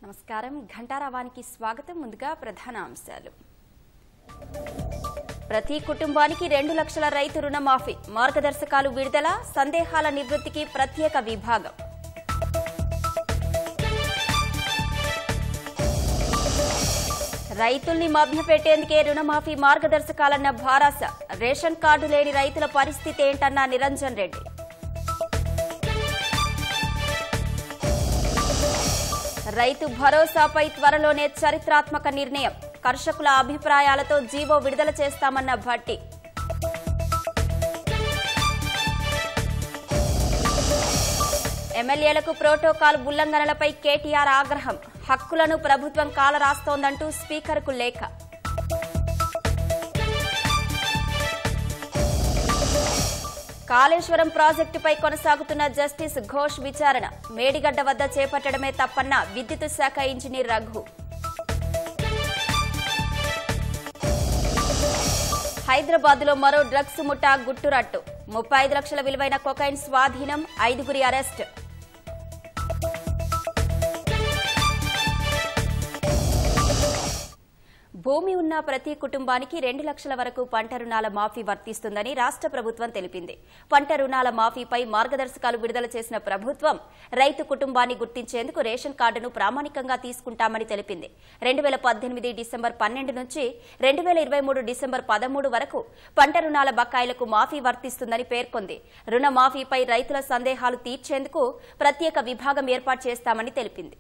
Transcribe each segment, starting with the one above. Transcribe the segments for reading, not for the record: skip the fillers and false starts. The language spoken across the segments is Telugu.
నమస్కారం ఘంటారావానికి స్వాగతం. ముందుగా ప్రధాన అంశాలు. ప్రతి కుటుంబానికి 2 లక్షల రైతు రుణమాఫీ, మార్గదర్శకాలు విడుదల, సందేహాల నివృత్తికి ప్రత్యేక విభాగం. రైతుల్ని మభ్యపెట్టేందుకే రుణమాఫీ మార్గదర్శకాలన్న భారాస, రేషన్ కార్డు లేని రైతుల పరిస్థితి ఏంటన్న నిరంజన్ రెడ్డి. రైతు భరోసాపై త్వరలోనే చరిత్రాత్మక నిర్ణయం, కర్షకుల అభిప్రాయాలతో జీవో విడుదల చేస్తామన్న భట్టి. ఎమ్మెల్యేలకు ప్రోటోకాల్ ఉల్లంఘనలపై కేటీఆర్ ఆగ్రహం, హక్కులను ప్రభుత్వం కాలరాస్తోందంటూ స్పీకర్కు లేఖ. కాళేశ్వరం ప్రాజెక్టుపై కొనసాగుతున్న జస్టిస్ ఘోష్ విచారణ, మేడిగడ్డ వద్ద చేపట్టడమే తప్పన్న విద్యుత్ శాఖ ఇంజనీర్ రఘు. హైదరాబాద్లో మరో డ్రగ్స్ ముఠా గుట్టురట్టు, 35 లక్షల విలువైన కొకైన్ స్వాధీనం, 5గురి అరెస్ట్. భూమి ఉన్న ప్రతి కుటుంబానికి 2 లక్షల వరకు పంట రుణాల మాఫీ వర్తిస్తుందని రాష్ట్ర ప్రభుత్వం తెలిపింది. పంట రుణాల మాఫీపై మార్గదర్శకాలు విడుదల చేసిన ప్రభుత్వం రైతు కుటుంబాన్ని గుర్తించేందుకు రేషన్ కార్డును ప్రామాణికంగా తీసుకుంటామని తెలిపింది. 2018 డిసెంబర్ 12 నుంచి 2023 డిసెంబర్ 13 వరకు పంట రుణాల బకాయిలకు మాఫీ వర్తిస్తుందని పేర్కొంది. రుణ మాఫీపై రైతుల సందేహాలు తీర్చేందుకు ప్రత్యేక విభాగం ఏర్పాటు చేస్తామని తెలిపింది.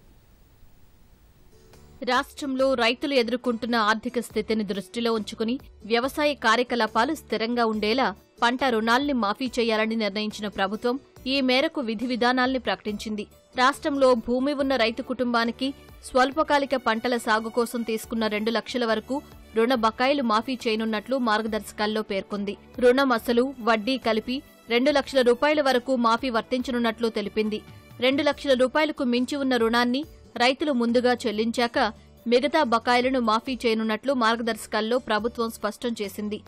రాష్ట్రంలో రైతులు ఎదుర్కొంటున్న ఆర్థిక స్థితిని దృష్టిలో ఉంచుకుని వ్యవసాయ కార్యకలాపాలు స్థిరంగా ఉండేలా పంట రుణాల్ని మాఫీ చేయాలని నిర్ణయించిన ప్రభుత్వం ఈ మేరకు విధి విధానాల్ని ప్రకటించింది. రాష్ట్రంలో భూమి ఉన్న రైతు కుటుంబానికి స్వల్పకాలిక పంటల సాగు కోసం తీసుకున్న 2 లక్షల వరకు రుణ బకాయిలు మాఫీ చేయనున్నట్లు మార్గదర్శకాల్లో పేర్కొంది. రుణం అసలు, వడ్డీ కలిపి 2 లక్షల రూపాయల వరకు మాఫీ వర్తించనున్నట్లు తెలిపింది. 2 లక్షల రూపాయలకు మించి ఉన్న రుణాన్ని రైతులు ముందుగా చెల్లించాక మిగతా బకాయిలను మాఫీ చేయనున్నట్లు మార్గదర్శకాల్లో ప్రభుత్వం స్పష్టం చేసింది.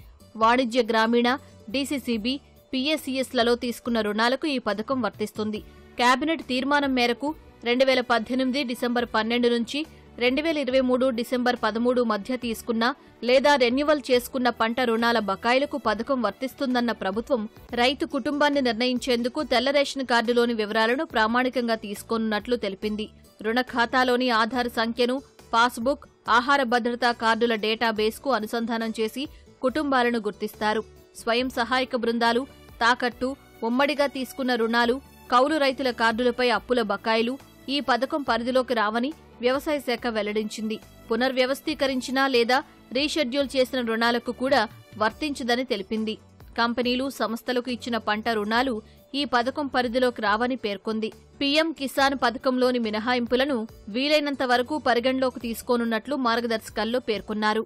వాణిజ్య, గ్రామీణ, డీసీసీబీ, పీఏసీఎస్లలో తీసుకున్న రుణాలకు ఈ పథకం వర్తిస్తుంది. కేబినెట్ తీర్మానం మేరకు 2018 డిసెంబర్ 12 నుంచి 2023 డిసెంబర్ 13 మధ్య తీసుకున్న లేదా రెన్యువల్ చేసుకున్న పంట రుణాల బకాయిలకు పథకం వర్తిస్తుందన్న ప్రభుత్వం రైతు కుటుంబాన్ని నిర్ణయించేందుకు తెల్ల రేషన్ కార్డులోని వివరాలను ప్రామాణికంగా తీసుకోనున్నట్లు తెలిపింది. రుణ ఖాతాలోని ఆధార్ సంఖ్యను పాస్బుక్, ఆహార భద్రతా కార్డుల డేటాబేస్కు అనుసంధానం చేసి కుటుంబాలను గుర్తిస్తారు. స్వయం సహాయక బృందాలు, తాకట్టు, ఉమ్మడిగా తీసుకున్న రుణాలు, కౌలు రైతుల కార్డులపై అప్పుల బకాయిలు ఈ పథకం పరిధిలోకి రావని వ్యవసాయ శాఖ వెల్లడించింది. పునర్వ్యవస్థీకరించిన లేదా రీషెడ్యూల్ చేసిన రుణాలకు కూడా వర్తించదని తెలిపింది. కంపెనీలు, సంస్థలకు ఇచ్చిన పంట రుణాలు ఈ పథకం పరిధిలోకి రావని పేర్కొంది. పీఎం కిసాన్ పథకంలోని మినహాయింపులను వీలైనంత వరకు పరిగణలోకి తీసుకోనున్నట్లు మార్గదర్శకాల్లో పేర్కొన్నారు.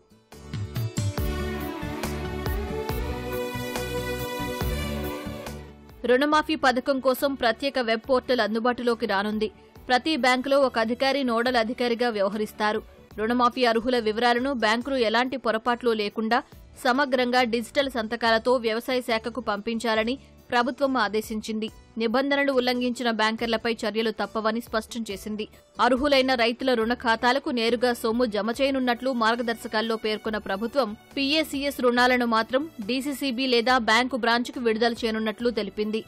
రుణమాఫీ పథకం కోసం ప్రత్యేక వెబ్ పోర్టల్ అందుబాటులోకి రానుంది. ప్రతి బ్యాంకులో ఒక అధికారి నోడల్ అధికారిగా వ్యవహరిస్తారు. రుణమాఫీ అర్హుల వివరాలను బ్యాంకులు ఎలాంటి పొరపాట్లు లేకుండా సమగ్రంగా డిజిటల్ సంతకాలతో వ్యవసాయ శాఖకు పంపించాలని ప్రభుత్వం ఆదేశించింది. నిబంధనలు ఉల్లంఘించిన బ్యాంకర్లపై చర్యలు తప్పవని స్పష్టం చేసింది. అర్హులైన రైతుల రుణ ఖాతాలకు నేరుగా సొమ్ము జమ చేయనున్నట్లు మార్గదర్శకాల్లో పేర్కొన్న ప్రభుత్వం పీఏసీఎస్ రుణాలను మాత్రం డీసీసీబీ లేదా బ్యాంకు బ్రాంచ్కు విడుదల చేయనున్నట్లు తెలిపింది.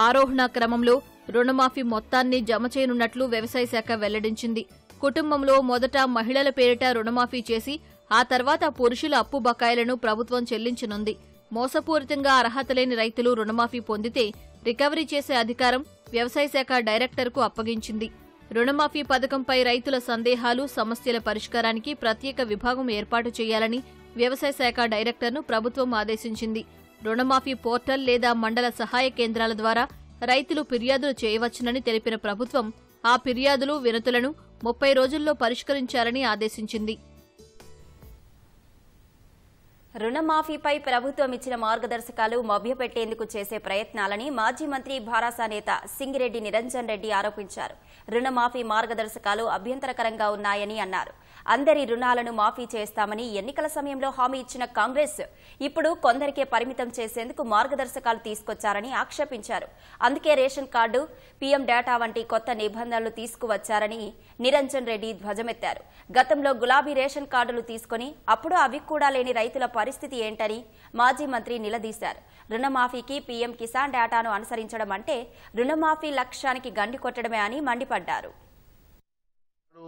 ఆరోహణ క్రమంలో రుణమాఫీ మొత్తాన్ని జమ చేయనున్నట్లు వ్యవసాయ శాఖ వెల్లడించింది. కుటుంబంలో మొదట మహిళల పేరిట రుణమాఫీ చేసి ఆ తర్వాత పురుషుల అప్పు బకాయిలను ప్రభుత్వం చెల్లించనుంది. మోసపూరితంగా అర్హత లేని రైతులు రుణమాఫీ పొందితే రికవరీ చేసే అధికారం వ్యవసాయ శాఖ డైరెక్టర్కు అప్పగించింది. రుణమాఫీ పథకంపై రైతుల సందేహాలు, సమస్యల పరిష్కారానికి ప్రత్యేక విభాగం ఏర్పాటు చేయాలని వ్యవసాయ శాఖ డైరెక్టర్ను ప్రభుత్వం ఆదేశించింది. రుణమాఫీ పోర్టల్ లేదా మండల సహాయ కేంద్రాల ద్వారా రైతులు ఫిర్యాదులు చేయవచ్చునని తెలిపిన ప్రభుత్వం ఆ ఫిర్యాదులు, వినతులను 30 రోజుల్లో పరిష్కరించాలని ఆదేశించింది. రుణమాఫీపై ప్రభుత్వం ఇచ్చిన మార్గదర్శకాలు మభ్యపెట్టేందుకు చేసే ప్రయత్నాలని మాజీ మంత్రి భారాస నేత సింగిరెడ్డి నిరంజన్ రెడ్డి ఆరోపించారు. రుణమాఫీ మార్గదర్శకాలు అభ్యంతరకరంగా ఉన్నాయని అన్నారు. అందరి రుణాలను మాఫీ చేస్తామని ఎన్నికల సమయంలో హామీ ఇచ్చిన కాంగ్రెస్ ఇప్పుడు కొందరికే పరిమితం చేసేందుకు మార్గదర్శకాలు తీసుకొచ్చారని ఆక్షేపించారు. అందుకే రేషన్ కార్డు, పీఎం డేటా వంటి కొత్త నిబంధనలు తీసుకువచ్చారని నిరంజన్ రెడ్డి ధ్వజమెత్తారు. గతంలో గులాబీ రేషన్ కార్డులు తీసుకుని అప్పుడు అవి కూడా లేని రైతుల పరిస్థితి ఏంటని మాజీ మంత్రి నిలదీశారు. రుణమాఫీకి పీఎం కిసాన్ డేటాను అనుసరించడం అంటే రుణమాఫీ లక్ష్యానికి గండి కొట్టడమే అని మండిపడ్డారు.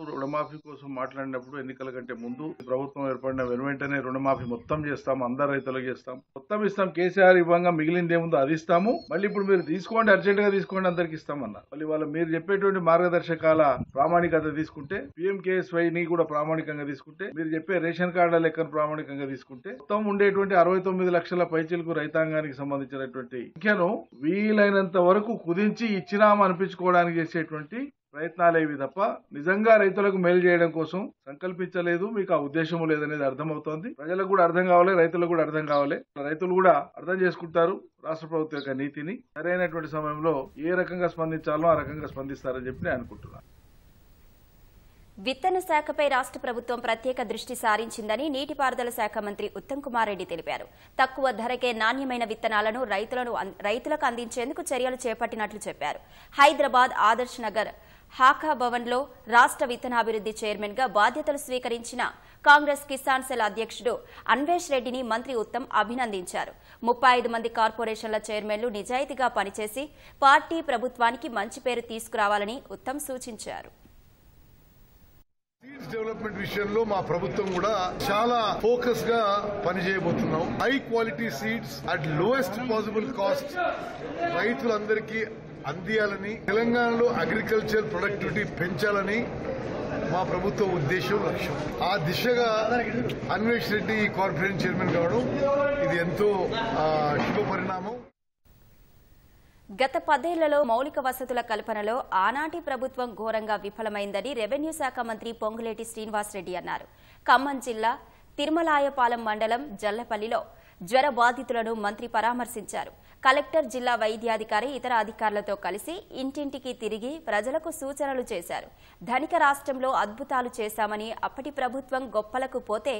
రుణమాఫీ కోసం మాట్లాడినప్పుడు ఎన్నికల కంటే ముందు ప్రభుత్వం ఏర్పడిన వెంటనే రుణమాఫీ మొత్తం చేస్తాం, అందరు రైతులకు చేస్తాం, మొత్తం ఇస్తాం, కేసీఆర్ ఇవ్వంగా మిగిలింది ఏముందో అది ఇస్తాము, మళ్ళీ ఇప్పుడు మీరు తీసుకోండి, అర్జెంట్ గా తీసుకోండి, అందరికి ఇస్తామన్నా. మళ్ళీ వాళ్ళు మీరు చెప్పేటువంటి మార్గదర్శకాల ప్రామాణికత తీసుకుంటే, PMKSY ని కూడా ప్రామాణికంగా తీసుకుంటే, మీరు చెప్పే రేషన్ కార్డుల లెక్కను ప్రామాణికంగా తీసుకుంటే, మొత్తం ఉండేటువంటి 69 లక్షల పైచీలకు రైతాంగానికి సంబంధించినటువంటి సంఖ్యను వీలైనంత వరకు కుదించి ఇచ్చినామా అనిపించుకోవడానికి చేసేటువంటి ప్రయత్నాలేవి తప్ప నిజంగా రైతులకు మేలు చేయడం కోసం సంకల్పించలేదు. మీకు ఆ ఉద్దేశం లేదనేది అర్థమవుతోంది. ప్రజలకు కూడా అర్థం కావాలి, రైతులకు కూడా అర్థం కావాలి. రైతులు కూడా అర్థం చేసుకుంటారు రాష్ట్ర ప్రభుత్వం యొక్క నీతిని. సరైనటువంటి సమయంలో ఏ రకంగా స్పందించాలో ఆ రకంగా స్పందిస్తారని చెప్పి నేను అనుకుంటున్నాను. విత్తన శాఖపై రాష్ట్ర ప్రభుత్వం ప్రత్యేక దృష్టి సారించిందని నీటిపారుదల శాఖ మంత్రి ఉత్తమ్ కుమార్ రెడ్డి తెలిపారు. తక్కువ ధరకే నాణ్యమైన విత్తనాలను రైతులకు అందించేందుకు చర్యలు చేపట్టినట్లు చెప్పారు. హైదరాబాద్ ఆదర్శ్ నగర్ హాకా భవన్ లో రాష్ట్ర విత్తనాభివృద్ధి చైర్మన్ గా బాధ్యతలు స్వీకరించిన కాంగ్రెస్ కిసాన్ సెల్ అధ్యక్షుడు అన్వేష్ రెడ్డిని మంత్రి ఉత్తమ్ అభినందించారు. 35 మంది కార్పొరేషన్ల చైర్మన్లు నిజాయితీగా పనిచేసి పార్టీ ప్రభుత్వానికి మంచి పేరు తీసుకురావాలని ఉత్తమ్ సూచించారు. సీడ్స్ డెవలప్మెంట్ విషయంలో మా ప్రభుత్వం కూడా చాలా ఫోకస్ గా పనిచేయబోతున్నాం. High quality seeds at lowest possible cost రైతులందరికీ అందియాలని, తెలంగాణలో అగ్రికల్చర్ ప్రొడక్టివిటీ పెంచాలని మా ప్రభుత్వ ఉద్దేశం, లక్ష్యం. ఆ దిశగా అన్వేష్ రెడ్డి కార్పొరేషన్ చైర్మన్ కావడం ఇది ఎంతో శుభ పరిణామం. గత 10 ఏళ్లలో మౌలిక వసతుల కల్పనలో ఆనాటి ప్రభుత్వం ఘోరంగా విఫలమైందని రెవెన్యూ శాఖ మంత్రి పొంగులేటి శ్రీనివాసరెడ్డి అన్నారు. ఖమ్మం జిల్లా తిరుమలాయపాలెం మండలం జల్లపల్లిలో జ్వర బాధితులను మంత్రి పరామర్శించారు. కలెక్టర్, జిల్లా వైద్యాధికారి ఇతర అధికారులతో కలిసి ఇంటింటికి తిరిగి ప్రజలకు సూచనలు చేశారు. ధనిక రాష్ట్రంలో అద్భుతాలు చేశామని, అప్పటి ప్రభుత్వం గొప్పలకు పోతే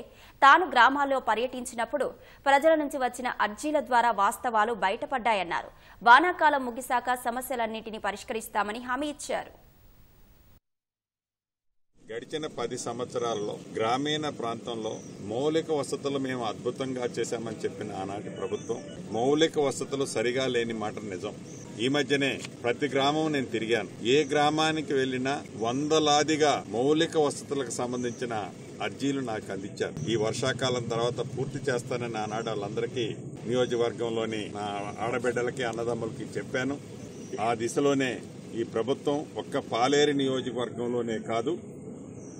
తాను గ్రామాల్లో పర్యటించినప్పుడు ప్రజల నుంచి వచ్చిన అర్జీల ద్వారా వాస్తవాలు బయటపడ్డాయన్నారు. వానాకాలం ముగిశాక సమస్యలన్నింటినీ పరిష్కరిస్తామని హామీ ఇచ్చారు. గడిచిన 10 సంవత్సరాల్లో గ్రామీణ ప్రాంతంలో మౌలిక వసతులు మేము అద్భుతంగా చేశామని చెప్పిన ఆనాటి ప్రభుత్వం మౌలిక వసతులు సరిగా లేని మాట నిజం. ఈ మధ్యనే ప్రతి గ్రామం నేను తిరిగాను. ఏ గ్రామానికి వెళ్లినా వందలాదిగా మౌలిక వసతులకు సంబంధించిన అర్జీలు నాకు అందించారు. ఈ వర్షాకాలం తర్వాత పూర్తి చేస్తానని ఆనాడు వాళ్ళందరికీ నియోజకవర్గంలోని నా ఆడబిడ్డలకి, అన్నదమ్ములకి చెప్పాను. ఆ దిశలోనే ఈ ప్రభుత్వం ఒక్క పాలేరు నియోజకవర్గంలోనే కాదు,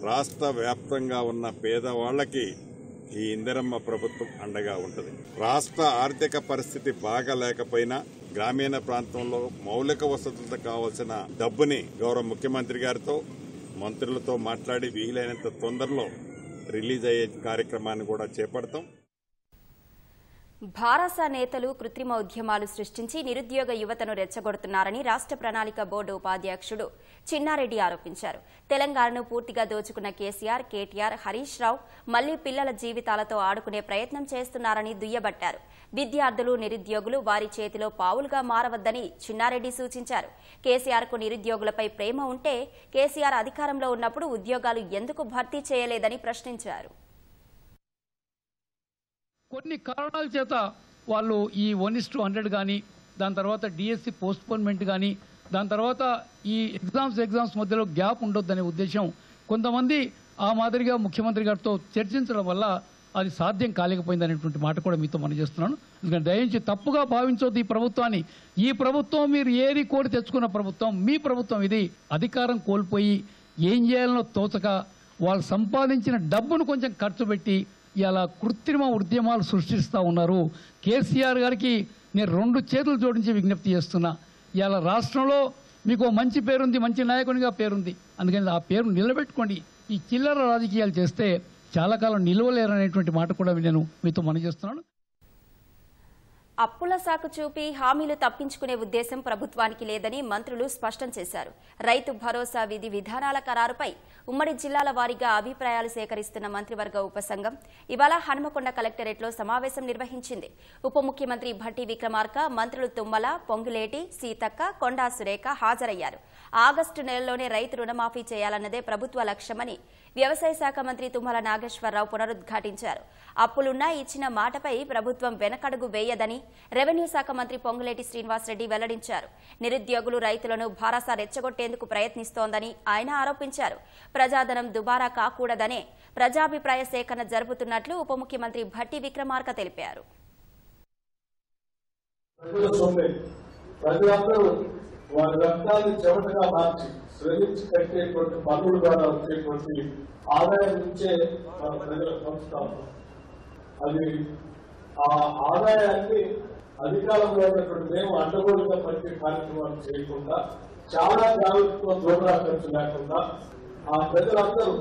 రాష్ట్ర వ్యాప్తంగా ఉన్న పేదవాళ్లకి ఈ ఇందిరమ్మ ప్రభుత్వం అండగా ఉంటుంది. రాష్ట్ర ఆర్థిక పరిస్థితి బాగా లేకపోయినా గ్రామీణ ప్రాంతంలో మౌలిక వసతులతో కావాల్సిన డబ్బుని గౌరవ ముఖ్యమంత్రి గారితో, మంత్రులతో మాట్లాడి వీలైనంత తొందరలో రిలీజ్ అయ్యే కార్యక్రమాన్ని కూడా చేపడతాం. భారస నేతలు కృత్రిమ ఉద్యమాలు సృష్టించి నిరుద్యోగ యువతను రెచ్చగొడుతున్నారని రాష్ట్ర ప్రణాళిక బోర్డు ఉపాధ్యక్షుడు చిన్నారెడ్డి ఆరోపించారు. తెలంగాణను పూర్తిగా దోచుకున్న కేసీఆర్, కేటీఆర్, హరీష్ రావు మళ్లీ పిల్లల జీవితాలతో ఆడుకునే ప్రయత్నం చేస్తున్నారని దుయ్యబట్టారు. విద్యార్థులు, నిరుద్యోగులు వారి చేతిలో పావులుగా మారవద్దని చిన్నారెడ్డి సూచించారు. కేసీఆర్కు నిరుద్యోగులపై ప్రేమ ఉంటే కేసీఆర్ అధికారంలో ఉన్నప్పుడు ఉద్యోగాలు ఎందుకు భర్తీ చేయలేదని ప్రశ్నించారు. కొన్ని కారణాల చేత వాళ్ళు ఈ 1:100 కానీ, దాని తర్వాత డిఎస్సి పోస్ట్పోన్మెంట్ కానీ, దాని తర్వాత ఈ ఎగ్జామ్స్ మధ్యలో గ్యాప్ ఉండొద్దనే ఉద్దేశం కొంతమంది ఆ మాదిరిగా ముఖ్యమంత్రి గారితో చర్చించడం వల్ల అది సాధ్యం కాలేకపోయిందనేటువంటి మాట కూడా మీతో మనం చేస్తున్నాను. ఎందుకంటే దయించి తప్పుగా భావించొద్దు ఈ ప్రభుత్వాన్ని. ఈ ప్రభుత్వం మీరు ఏది కోరి తెచ్చుకున్న ప్రభుత్వం, మీ ప్రభుత్వం ఇది. అధికారం కోల్పోయి ఏం చేయాలనో తోచక వాళ్ళు సంపాదించిన డబ్బును కొంచెం ఖర్చు పెట్టి ఇలా కృత్రిమ ఉద్యమాలు సృష్టిస్తూ ఉన్నారు. కేసీఆర్ గారికి నేను 2 చేతులు జోడించి విజ్ఞప్తి చేస్తున్నా. ఇలా రాష్ట్రంలో మీకు మంచి పేరుంది, మంచి నాయకునిగా పేరుంది, అందుకని ఆ పేరు నిలబెట్టుకోండి. ఈ చిల్లర రాజకీయాలు చేస్తే చాలా కాలం నిలవలేరనేటువంటి మాట కూడా నేను మీతో మనవి చేస్తున్నాను. అప్పుల సాకు చూపి హామీలు తప్పించుకునే ఉద్దేశం ప్రభుత్వానికి లేదని మంత్రులు స్పష్టం చేశారు. రైతు భరోసా విధి విధానాల ఖరారుపై ఉమ్మడి జిల్లాల వారీగా అభిప్రాయాలు సేకరిస్తున్న మంత్రివర్గ ఉపసంఘం ఇవాళ హన్మకొండ కలెక్టరేట్లో సమావేశం నిర్వహించింది. ఉప ముఖ్యమంత్రి భట్టి విక్రమార్క, మంత్రులు తుమ్మల, పొంగులేటి, సీతక్క, కొండా సురేఖ హాజరయ్యారు. ఆగస్టు నెలలోనే రైతు రుణమాఫీ చేయాలన్నదే ప్రభుత్వ లక్ష్యమని వ్యవసాయ శాఖ మంత్రి తుమ్మల నాగేశ్వరరావు పునరుద్ఘాటించారు. అప్పులున్నా ఇచ్చిన మాటపై ప్రభుత్వం వెనకడుగు వేయదని రెవెన్యూ శాఖ మంత్రి పొంగులేటి శ్రీనివాసరెడ్డి వెల్లడించారు. నిరుద్యోగులు, రైతులను భారస రెచ్చగొట్టేందుకు ప్రయత్నిస్తోందని ఆయన ఆరోపించారు. ప్రజాధనం దుబారా కాకూడదనే ప్రజాభిప్రాయ సేకరణ జరుపుతున్నట్లు ఉప ముఖ్యమంత్రి భట్టి విక్రమార్క తెలిపారు. వారి రక్తాన్ని చెమటగా మార్చి శ్రమించి కట్టేటువంటి పన్నుల ద్వారా వచ్చేటువంటి ఆదాయం నుంచే మన ప్రజలకు పంచుతాం. అది ఆ ఆదాయాన్ని అధికారంలో ఉన్నటువంటి మేము అడ్డగోలుగా పంచే కార్యక్రమాలు చేయకుండా చాలా జాగ్రత్తతో దూరా ఖర్చు లేకుండా ఆ ప్రజలందరూ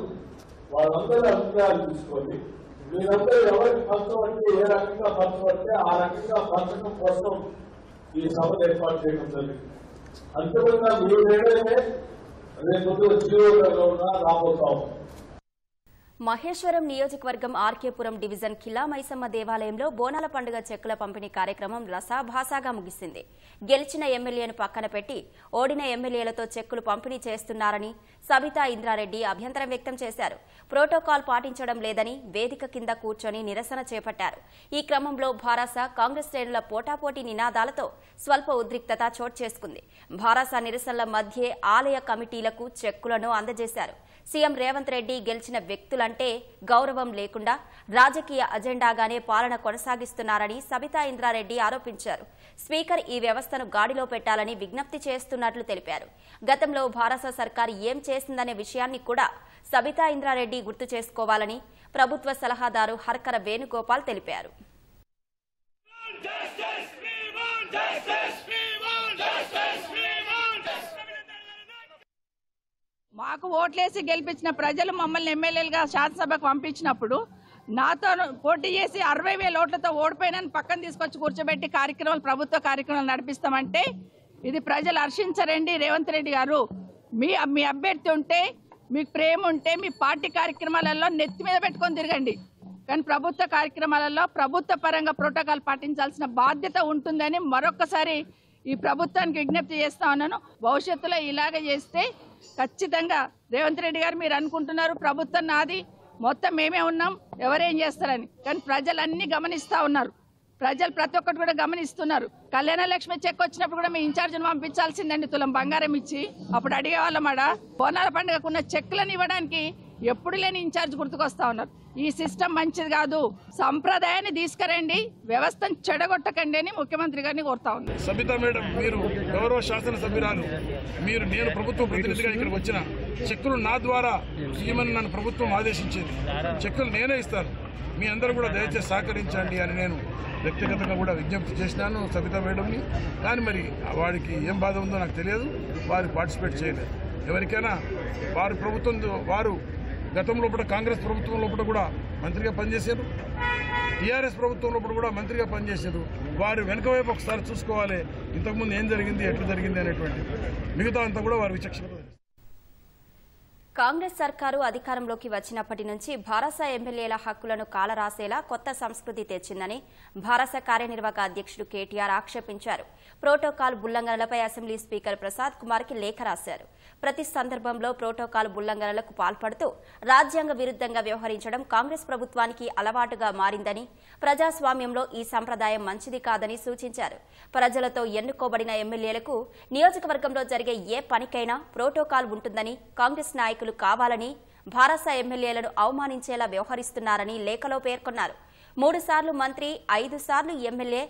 వాళ్ళందరి అభిప్రాయాలు తీసుకొని మీరందరూ ఎవరికి పంచబడితే ఏ రకంగా పంచబడితే ఆ రకంగా పంచడం కోసం ఈ సభను ఏర్పాటు చేయడం జరిగింది. అంతేకాకుండా మీ నిర్ణయమే రేపు జీవోగా ఉన్నా రాబోతాం. మహేశ్వరం నియోజకవర్గం ఆర్కేపురం డివిజన్ ఖిలా మైసమ్మ దేవాలయంలో బోనాల పండుగ చెక్కుల పంపిణీ కార్యక్రమం రసాభాసాగా ముగిసింది. గెలిచిన ఎమ్మెల్యేను పక్కన పెట్టి ఓడిన ఎమ్మెల్యేలతో చెక్కులు పంపిణీ చేస్తున్నారని సబితా ఇంద్రారెడ్డి అభ్యంతరం వ్యక్తం చేశారు. ప్రోటోకాల్ పాటించడం లేదని వేదిక కింద కూర్చొని నిరసన చేపట్టారు. ఈ క్రమంలో భారాస కాంగ్రెస్ శ్రేణుల పోటాపోటీ నినాదాలతో స్వల్ప ఉద్రిక్తత చోటు చేసుకుంది. భారాస నిరసనల మధ్యే ఆలయ కమిటీలకు చెక్కులను అందజేశారు. సీఎం రేవంత్ రెడ్డి గెలిచిన వ్యక్తులంటే గౌరవం లేకుండా రాజకీయ అజెండాగానే పాలన కొనసాగిస్తున్నారని సబితా ఇంద్రారెడ్డి ఆరోపించారు. స్పీకర్ ఈ వ్యవస్థను గాడిలో పెట్టాలని విజ్ఞప్తి చేస్తున్నట్లు తెలిపారు. గతంలో భారత సర్కారు ఏం చేసిందనే విషయాన్ని కూడా సబితా ఇంద్రారెడ్డి గుర్తు చేసుకోవాలని ప్రభుత్వ సలహాదారు హర్కర వేణుగోపాల్ తెలిపారు. మాకు ఓట్లేసి గెలిపించిన ప్రజలు మమ్మల్ని ఎమ్మెల్యేలుగా శాసనసభకు పంపించినప్పుడు నాతో పోటీ చేసి 60,000 ఓట్లతో ఓడిపోయిన పక్కన తీసుకొచ్చి కూర్చోబెట్టి ప్రభుత్వ కార్యక్రమాలు నడిపిస్తామంటే ఇది ప్రజలు హర్షించరండి. రేవంత్ రెడ్డి గారు మీ అభ్యర్థి ఉంటే, మీకు ప్రేమ ఉంటే మీ పార్టీ కార్యక్రమాలలో నెత్తి మీద పెట్టుకొని తిరగండి. కానీ ప్రభుత్వ కార్యక్రమాలలో ప్రభుత్వ పరంగా ప్రోటోకాల్ పాటించాల్సిన బాధ్యత ఉంటుందని మరొకసారి ఈ ప్రభుత్వానికి విజ్ఞప్తి చేస్తా ఉన్నాను. భవిష్యత్తులో ఇలాగ చేస్తే ఖచ్చితంగా రేవంత్ రెడ్డి గారు మీరు అనుకుంటున్నారు ప్రభుత్వం నాది, మొత్తం మేమే ఉన్నాం, ఎవరేం చేస్తారని. కానీ ప్రజలన్నీ గమనిస్తా ఉన్నారు. ప్రజలు ప్రతి ఒక్కటి కూడా గమనిస్తున్నారు. కళ్యాణ లక్ష్మి చెక్ వచ్చినప్పుడు కూడా మీ ఇన్ఛార్జిని పంపించాల్సిందండి, తులం బంగారం ఇచ్చి. అప్పుడు అడిగేవాళ్ళమాట బోనాల పండుగకున్న చెక్కులను ఇవ్వడానికి ఎప్పుడు లేని ఇన్ఛార్జ్ గుర్తుకొస్తా ఉన్నారు. ఈ సిస్టమ్ మంచిది కాదు, సంప్రదాయాన్ని తీసుకురండి, వ్యవస్థను చెడగొట్టకండి అని ముఖ్యమంత్రి గారిని కోరుతా ఉన్నారు. సబితా మేడం, మీరు గౌరవ శాసనసభ్యురాలు, నేను ప్రభుత్వ ప్రతినిధిగా ఇక్కడికి వచ్చిన చెక్కులు నా ద్వారా ఇవ్వమని నన్ను ప్రభుత్వం ఆదేశించింది. చెక్కులు నేనే ఇస్తాను, మీ అందరూ కూడా దయచేసి సహకరించండి అని నేను వ్యక్తిగతంగా కూడా విజ్ఞప్తి చేసినాను సబితా మేడంని. కానీ మరి వాడికి ఏం బాధ ఉందో నాకు తెలియదు, వారు పార్టిసిపేట్ చేయలేదు. ఎవరికైనా వారి ప్రభుత్వం, వారు గతంలో కూడా కాంగ్రెస్ ప్రభుత్వం లోపల కూడా మంత్రిగా పనిచేశారు, టీఆర్ఎస్ ప్రభుత్వం లోపల కూడా మంత్రిగా పనిచేశారు. వారు వెనుక వైపు ఒకసారి చూసుకోవాలి, ఇంతకుముందు ఏం జరిగింది, ఎట్లా జరిగింది అనేటువంటి. మిగతా అంతా కూడా వారి విచక్షణ. కాంగ్రెస్ సర్కారు అధికారంలోకి వచ్చినప్పటి నుంచి భారస ఎమ్మెల్యేల హక్కులను కాలరాసేలా కొత్త సంస్కృతి తెచ్చిందని భారస కార్యనిర్వాహక అధ్యక్షుడు కేటీఆర్ ఆక్షేపించారు. ప్రోటోకాల్ ఉల్లంఘనలపై అసెంబ్లీ స్పీకర్ ప్రసాద్ కుమార్కి లేఖ రాశారు. ప్రతి సందర్భంలో ప్రోటోకాల్ ఉల్లంఘనలకు పాల్పడుతూ రాజ్యాంగ విరుద్ధంగా వ్యవహరించడం కాంగ్రెస్ ప్రభుత్వానికి అలవాటుగా మారిందని, ప్రజాస్వామ్యంలో ఈ సంప్రదాయం మంచిది కాదని సూచించారు. ప్రజలతో ఎన్నుకోబడిన ఎమ్మెల్యేలకు నియోజకవర్గంలో జరిగే ఏ పనికైనా ప్రోటోకాల్ ఉంటుందని, కాంగ్రెస్ నాయకులు కావాలని భారస ఎమ్మెల్యేలను అవమానించేలా వ్యవహరిస్తున్నారని లేఖలో పేర్కొన్నారు. 3 సార్లు మంత్రి, 5 సార్లు ఎమ్మెల్యే,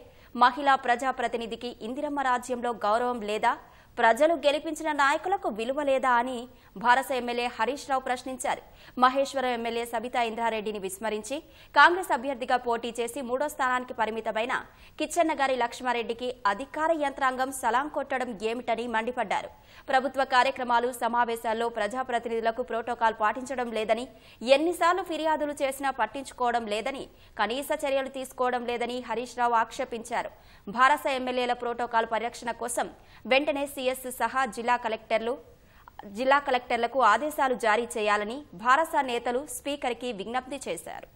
మహిళా ప్రజాప్రతినిధికి ఇందిరమ్మ రాజ్యంలో గౌరవం లేదా? ప్రజలు గెలిపించిన నాయకులకు విలువ లేదా అని భారస ఎమ్మెల్యే హరీష్ రావు ప్రశ్నించారు. మహేశ్వరం ఎమ్మెల్యే సబితా ఇంద్రారెడ్డిని విస్మరించి కాంగ్రెస్ అభ్యర్థిగా పోటీ చేసి 3వ స్థానానికి పరిమితమైన కిచ్చెన్నగారి లక్ష్మారెడ్డికి అధికార యంత్రాంగం సలాం కొట్టడం ఏమిటని మండిపడ్డారు. ప్రభుత్వ కార్యక్రమాలు సమావేశాల్లో ప్రజాప్రతినిధులకు ప్రోటోకాల్ పాటించడం లేదని, ఎన్నిసార్లు ఫిర్యాదులు చేసినా పట్టించుకోవడం లేదని, కనీస చర్యలు తీసుకోవడం లేదని హరీష్ రావు ఆక్షేపించారు. భారస ఎమ్మెల్యేల ప్రోటోకాల్ పరిరక్షణ కోసం వెంటనే సీఎస్ సహా జిల్లా కలెక్టర్లకు ఆదేశాలు జారీ చేయాలని భారస నేతలు స్పీకర్కి విజ్ఞప్తి చేశారు.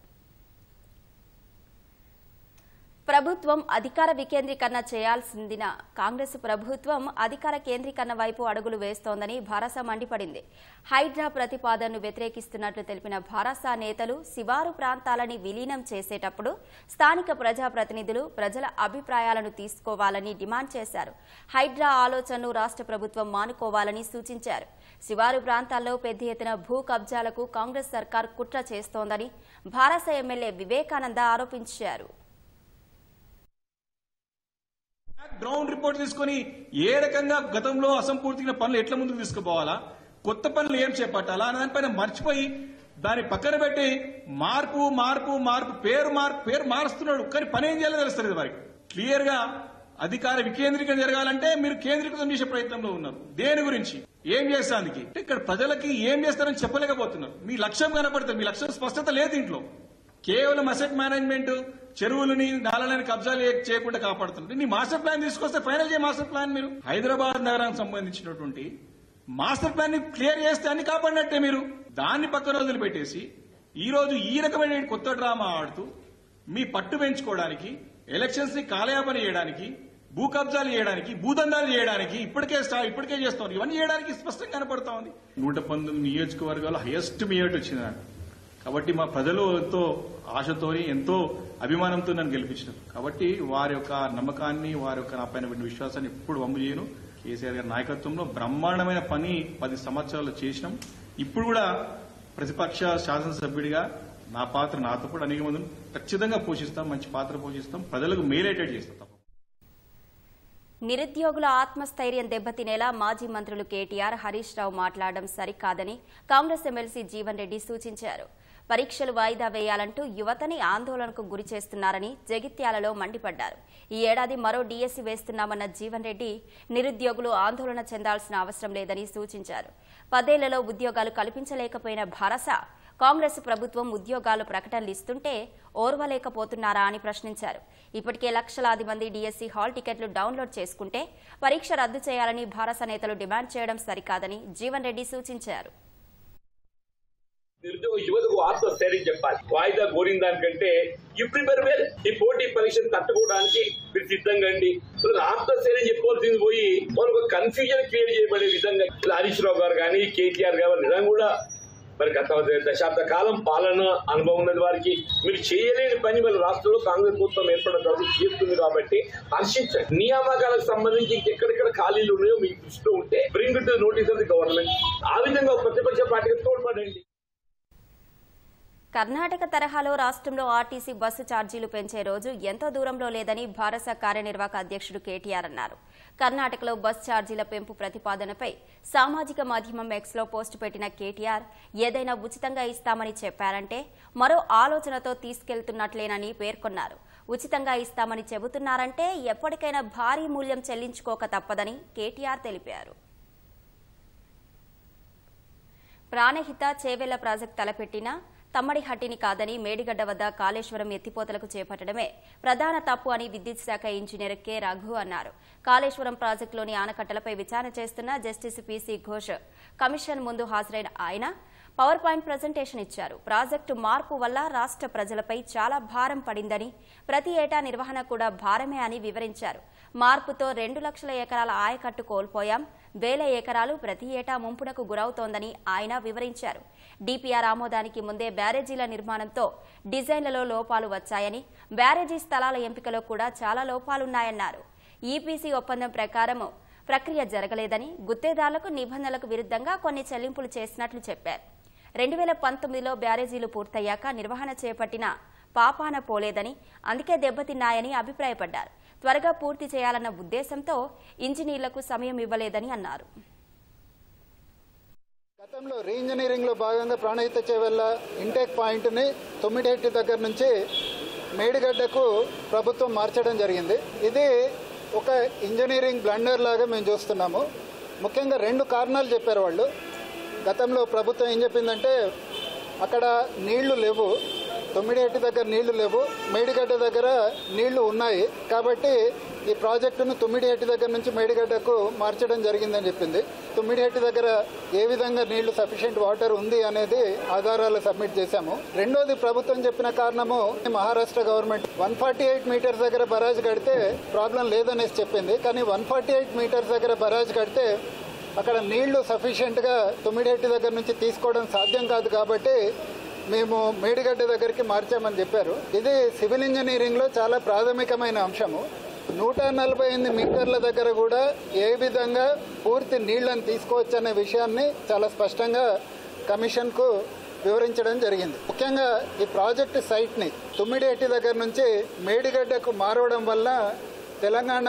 ప్రభుత్వం అధికార వికేంద్రీకరణ చేయాల్సిందిన కాంగ్రెస్ ప్రభుత్వం అధికార కేంద్రీకరణ వైపు అడుగులు వేస్తోందని భారస మండిపడింది. హైడ్రా ప్రతిపాదనను వ్యతిరేకిస్తున్నట్లు తెలిపిన భారస నేతలు శివారు ప్రాంతాలని విలీనం చేసేటప్పుడు స్థానిక ప్రజాప్రతినిధులు ప్రజల అభిప్రాయాలను తీసుకోవాలని డిమాండ్ చేశారు. హైడ్రా ఆలోచనను రాష్ట్ర ప్రభుత్వం మానుకోవాలని సూచించారు. శివారు ప్రాంతాల్లో పెద్ద ఎత్తున భూ కబ్జాలకు కాంగ్రెస్ సర్కార్ కుట్ర చేస్తోందని భారస ఎమ్మెల్యే వివేకానంద ఆరోపించారు. గ్రౌండ్ రిపోర్ట్ తీసుకుని ఏ రకంగా గతంలో అసంపూర్తిగా పనులు ఎట్లా ముందుకు తీసుకుపోవాలా, కొత్త పనులు ఏం చేపట్టాలా అనే దానిపైన మర్చిపోయి దాన్ని పక్కన పెట్టి పేరు మారుస్తున్నాడు. కానీ పని ఏం చేయాలో తెలుస్తుంది వారికి. క్లియర్ గా అధికార వికేంద్రీకరణ జరగాలంటే మీరు కేంద్రీకృతం చేసే ప్రయత్నంలో ఉన్నారు. దేని గురించి ఏం చేస్తానికి ఇక్కడ ప్రజలకి ఏం చేస్తారని చెప్పలేకపోతున్నారు. మీ లక్ష్యం కనపడుతుంది, మీ లక్ష్యం స్పష్టత లేదు. ఇంట్లో కేవలం అసెట్ మేనేజ్మెంట్, చెరువులని నాలని కబ్జాలు చేయకుండా కాపాడుతున్నారు. నీ మాస్టర్ ప్లాన్ తీసుకొస్తే ఫైనల్ చేయ మాస్టర్ ప్లాన్ మీరు హైదరాబాద్ నగరానికి సంబంధించినటువంటి మాస్టర్ ప్లాన్ ని క్లియర్ చేస్తే అన్ని కాపాడినట్టే. మీరు దాన్ని పక్కన వదిలిపెట్టేసి ఈ రోజు ఈ రకమైన కొత్త డ్రామా ఆడుతూ మీ పట్టు పెంచుకోవడానికి, ఎలక్షన్స్ ని కాలయాపన చేయడానికి, భూ కబ్జాలు చేయడానికి, భూదందాలు చేయడానికి ఇప్పటికే చేస్తాం. ఇవన్నీ చేయడానికి స్పష్టంగా కనపడతా ఉంది. 119 నియోజకవర్గాలు హైయెస్ట్ మెజారిటీ వచ్చింది. కాబట్టి మా ప్రజలు ఎంతో ఆశతోని ఎంతో అభిమానంతో నన్ను గెలిపించారు. కాబట్టి వారి యొక్క నమ్మకాన్ని, వారి యొక్క నా పైన విశ్వాసాన్ని ఎప్పుడు వమ్ము చేయను. కేసీఆర్ గారి నాయకత్వంలో బ్రహ్మాండమైన పని 10 సంవత్సరాలు చేసినాం. ఇప్పుడు కూడా ప్రతిపక్ష శాసనసభ్యుడిగా నా పాత్ర నాతో కూడా అనేక మందిని ఖచ్చితంగా పోషిస్తాం, మంచి పాత్ర పోషిస్తాం, ప్రజలకు మేలేటెడ్ చేస్తాం. నిరుద్యోగుల ఆత్మస్థైర్యం దెబ్బతినేలా మాజీ మంత్రులు కేటీఆర్, హరీష్ రావు మాట్లాడడం సరికాదని కాంగ్రెస్ ఎమ్మెల్సీ జీవన్ రెడ్డి సూచించారు. పరీక్షలు వాయిదా వేయాలంటూ యువతని ఆందోళనకు గురి చేస్తున్నారని జగిత్యాలలో మండిపడ్డారు. ఈ ఏడాది మరో డీఎస్సీ వేస్తున్నామన్న జీవన్ రెడ్డి నిరుద్యోగులు ఆందోళన చెందాల్సిన అవసరం లేదని సూచించారు. 10 ఏళ్లలో ఉద్యోగాలు కల్పించలేకపోయిన భారస కాంగ్రెస్ ప్రభుత్వం ఉద్యోగాలు ప్రకటనలు ఇస్తుంటే ఓర్వలేకపోతున్నారా అని ప్రశ్నించారు. ఇప్పటికే లక్షలాది మంది డీఎస్సీ హాల్ టికెట్లు డౌన్లోడ్ చేసుకుంటే పరీక్ష రద్దు చేయాలని భారస నేతలు డిమాండ్ చేయడం సరికాదని జీవన్ రెడ్డి సూచించారు. నిరుద్యోగ యువతకు ఆత్మస్థైర్యం చెప్పాలి. వాయిదా కోరిన దానికంటే యూ ప్రిపేర్ వెల్, ఈ పోటీ పరీక్షను తట్టుకోవడానికి మీరు సిద్ధంగా అండి. ఆత్మస్థైర్యం చెప్పుకోవాల్సింది పోయి వాళ్ళకు కన్ఫ్యూజన్ క్రియేట్ చేయబడే విధంగా హరీష్ రావు గారు కానీ కేటీఆర్ గారు నిజంగా కూడా మరి గత దశాబ్ద కాలం పాలన అనుభవం ఉన్నది వారికి. మీరు చేయలేని పని మన రాష్ట్రంలో కాంగ్రెస్ ప్రభుత్వం ఏర్పడిన తర్వాత చేస్తుంది కాబట్టి హర్షించండి. నియామకాలకు సంబంధించి ఎక్కడెక్కడ ఖాళీలు ఉన్నాయో మీకు దృష్టిలో ఉంటే bring to notice of the government. ఆ విధంగా ప్రతిపక్ష పార్టీకి తోడ్పడండి. కర్ణాటక తరహాలో రాష్ట్రంలో ఆర్టీసీ బస్సు ఛార్జీలు పెంచే రోజు ఎంతో దూరంలో లేదని భారస కార్యనిర్వాహక అధ్యక్షుడు కేటీఆర్ అన్నారు. కర్ణాటకలో బస్ ఛార్జీల పెంపు ప్రతిపాదనపై సామాజిక మాధ్యమం ఎక్స్లో పోస్టు పెట్టిన కేటీఆర్ ఏదైనా ఉచితంగా ఇస్తామని చెప్పారంటే మరో ఆలోచనతో తీసుకెళ్తున్నట్లేనని పేర్కొన్నారు. ఉచితంగా ఇస్తామని చెబుతున్నారంటే ఎప్పటికైనా భారీ మూల్యం చెల్లించుకోక తప్పదని కేటీఆర్ తెలిపారు. ప్రాణహిత చేవెళ్ల ప్రాజెక్టు తలపెట్టిన తమ్మడిహట్టిని కాదని మేడిగడ్డ వద్ద కాళేశ్వరం ఎత్తిపోతలకు చేపట్టడమే ప్రధాన తప్పు అని విద్యుత్ శాఖ ఇంజనీర్ కె రఘు అన్నారు. కాళేశ్వరం ప్రాజెక్టులోని ఆనకట్టలపై విచారణ చేస్తున్న జస్టిస్ పీసీ ఘోష్ కమిషన్ ముందు హాజరైన ఆయన పవర్ పాయింట్ ప్రజెంటేషన్ ఇచ్చారు. ప్రాజెక్టు మార్పు వల్ల రాష్ట్ర ప్రజలపై చాలా భారం పడిందని, ప్రతి ఏటా నిర్వహణ కూడా భారమే అని వివరించారు. మార్పుతో 2 లక్షల ఎకరాల ఆయకట్టు కోల్పోయాం, 1000 ఎకరాలు ప్రతి ఏటా ముంపునకు గురవుతోందని ఆయన వివరించారు. డీపీఆర్ ఆమోదానికి ముందే బ్యారేజీల నిర్మాణంతో డిజైన్లలో లోపాలు వచ్చాయని, బ్యారేజీ స్థలాల ఎంపికలో కూడా చాలా లోపాలున్నాయన్నారు. ఈపీసీ ఒప్పందం ప్రకారం ప్రక్రియ జరగలేదని, గుత్తేదారులకు నిబంధనలకు విరుద్ధంగా కొన్ని చెల్లింపులు చేసినట్లు చెప్పారు. 2019లో బ్యారేజీలు పూర్తయ్యాక నిర్వహణ చేపట్టిన పాపాన పోలేదని, అందుకే దెబ్బతిన్నాయని అభిప్రాయపడ్డారు. త్వరగా పూర్తి చేయాలన్న ఉద్దేశంతో ఇంజనీర్లకు సమయం ఇవ్వలేదని అన్నారు. గతంలో రీఇంజనీరింగ్లో భాగంగా ప్రాణహిత చేవెళ్ల ఇంటేక్ పాయింట్ని తొమ్మిడేటి దగ్గర నుంచి మేడిగడ్డకు ప్రభుత్వం మార్చడం జరిగింది. ఇది ఒక ఇంజనీరింగ్ బ్లండర్ లాగా మేము చూస్తున్నాము. ముఖ్యంగా 2 కారణాలు చెప్పారు వాళ్ళు. గతంలో ప్రభుత్వం ఏం చెప్పిందంటే అక్కడ నీళ్లు లేవు, తొమ్మిడేటి దగ్గర నీళ్లు లేవు, మేడిగడ్డ దగ్గర నీళ్లు ఉన్నాయి కాబట్టి ఈ ప్రాజెక్టును తొమ్మిడేటి దగ్గర నుంచి మేడిగడ్డకు మార్చడం జరిగిందని చెప్పింది. తొమ్మిడేటి దగ్గర ఏ విధంగా నీళ్లు సఫిషియెంట్ వాటర్ ఉంది అనేది ఆధారాలు సబ్మిట్ చేశాము. రెండోది ప్రభుత్వం చెప్పిన కారణము మహారాష్ట్ర గవర్నమెంట్ 148 మీటర్స్ దగ్గర బరాజ్ కడితే ప్రాబ్లం లేదనేసి చెప్పింది. కానీ 148 మీటర్స్ దగ్గర బరాజ్ కడితే అక్కడ నీళ్లు సఫిషియెంట్గా తొమ్మిడేటి దగ్గర నుంచి తీసుకోవడం సాధ్యం కాదు కాబట్టి మేము మేడిగడ్డ దగ్గరికి మార్చామని చెప్పారు. ఇది సివిల్ ఇంజనీరింగ్లో చాలా ప్రాథమికమైన అంశము. 148 మీటర్ల దగ్గర కూడా ఏ విధంగా పూర్తి నీళ్లను తీసుకోవచ్చు అనే విషయాన్ని చాలా స్పష్టంగా కమిషన్కు వివరించడం జరిగింది. ముఖ్యంగా ఈ ప్రాజెక్టు సైట్ని తొమ్మిడేటి దగ్గర నుంచి మేడిగడ్డకు మారవడం వల్ల తెలంగాణ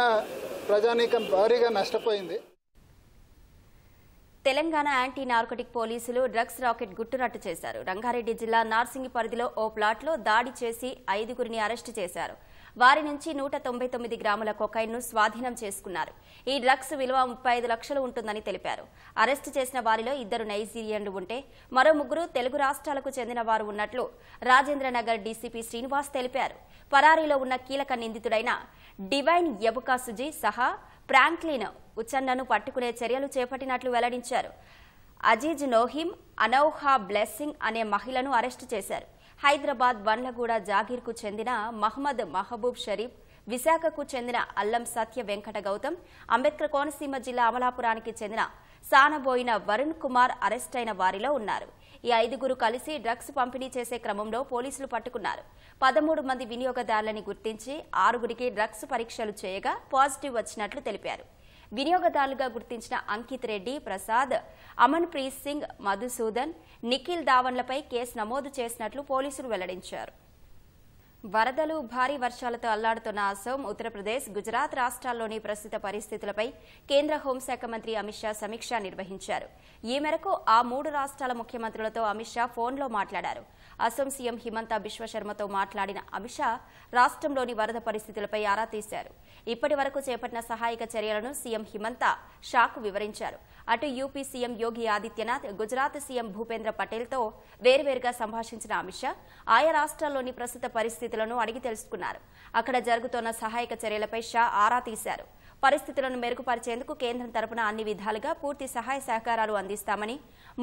ప్రజానీకం భారీగా నష్టపోయింది. తెలంగాణ యాంటీ నార్కోటిక్ పోలీసులు డ్రగ్స్ రాకెట్ గుట్టురట్టు చేశారు. రంగారెడ్డి జిల్లా నార్సింగి పరిధిలో ఓ ప్లాట్లో దాడి చేసి 5గురిని అరెస్టు చేశారు. వారి నుంచి 199 గ్రాముల కొకైన్ను స్వాధీనం చేసుకున్నారు. ఈ డ్రగ్స్ విలువ 35 లక్షలు ఉంటుందని తెలిపారు. అరెస్టు చేసిన వారిలో 2 నైజీరియన్లు ఉంటే మరో 3 తెలుగు రాష్ట్రాలకు చెందిన వారు ఉన్నట్లు రాజేంద్రనగర్ డీసీపీ శ్రీనివాస్ తెలిపారు. పరారీలో ఉన్న కీలక నిందితుడైన డివైన్ ఎబుకా సుజీ సహా ఫ్రాంక్లిన్ ఉచన్నను పట్టుకునే చర్యలు చేపట్టినట్లు వెల్లడించారు. అజీజ్ నోహిం అనౌహా బ్లెస్సింగ్ అనే మహిళను అరెస్టు చేశారు. హైదరాబాద్ బండ్లగూడ జాగీర్కు చెందిన మహమ్మద్ మహబూబ్ షరీఫ్, విశాఖకు చెందిన అల్లం సత్య వెంకట గౌతమ్, అంబేద్కర్ కోనసీమ జిల్లా అమలాపురానికి చెందిన సానబోయిన వరుణ్ కుమార్ అరెస్టైన వారిలో ఉన్నారు. ఈ 5గురు కలిసి డ్రగ్స్ పంపిణీ చేసే క్రమంలో పోలీసులు పట్టుకున్నారు. 13 మంది వినియోగదారులని గుర్తించి 6గురికి డ్రగ్స్ పరీక్షలు చేయగా పాజిటివ్ వచ్చినట్లు తెలిపారు. వినియోగదారులుగా గుర్తించిన అంకిత్ రెడ్డి, ప్రసాద్, అమన్ ప్రీత్ సింగ్, మధుసూదన్, నిఖిల్ దావన్లపై కేసు నమోదు చేసినట్లు పోలీసులు వెల్లడించారు. వరదలు, భారీ వర్షాలతో అల్లాడుతున్న అసోం, ఉత్తరప్రదేశ్, గుజరాత్ రాష్ట్రాల్లోని ప్రస్తుత పరిస్థితులపై కేంద్ర హోంశాఖ మంత్రి అమిత్ షా సమీక్ష నిర్వహించారు. ఈ మేరకు ఆ 3 రాష్ట్రాల ముఖ్యమంత్రులతో అమిత్ షా ఫోన్లో మాట్లాడారు. అసోం సీఎం హిమంత బిశ్వ శర్మతో మాట్లాడిన అమిత్ షా రాష్ట్రంలోని వరద పరిస్థితులపై ఆరా తీశారు. ఇప్పటి వరకు చేపట్టిన సహాయక చర్యలను సీఎం హిమంత షాకు వివరించారు. అటు UP CM Yogi Adityanath, Gujarat CM Bhupendra పటేల్తో వేర్వేరుగా సంభాషించిన అమిత్ షా ఆయా రాష్ట్రాల్లోని ప్రస్తుత పరిస్థితులను అడిగి తెలుసుకున్నారు. అక్కడ జరుగుతోన్న సహాయక చర్యలపై షా ఆరా తీశారు. పరిస్థితులను మెరుగుపరిచేందుకు కేంద్రం తరపున అన్ని విధాలుగా పూర్తి సహాయ సహకారాలు అందిస్తామని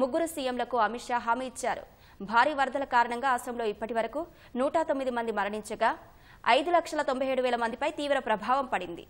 3 సీఎంలకు అమిత్ షా హామీ ఇచ్చారు. భారీ వరదల కారణంగా అసోంలో ఇప్పటి వరకు 109 మంది మరణించగా 5,97,000 మందిపై తీవ్ర ప్రభావం పడింది.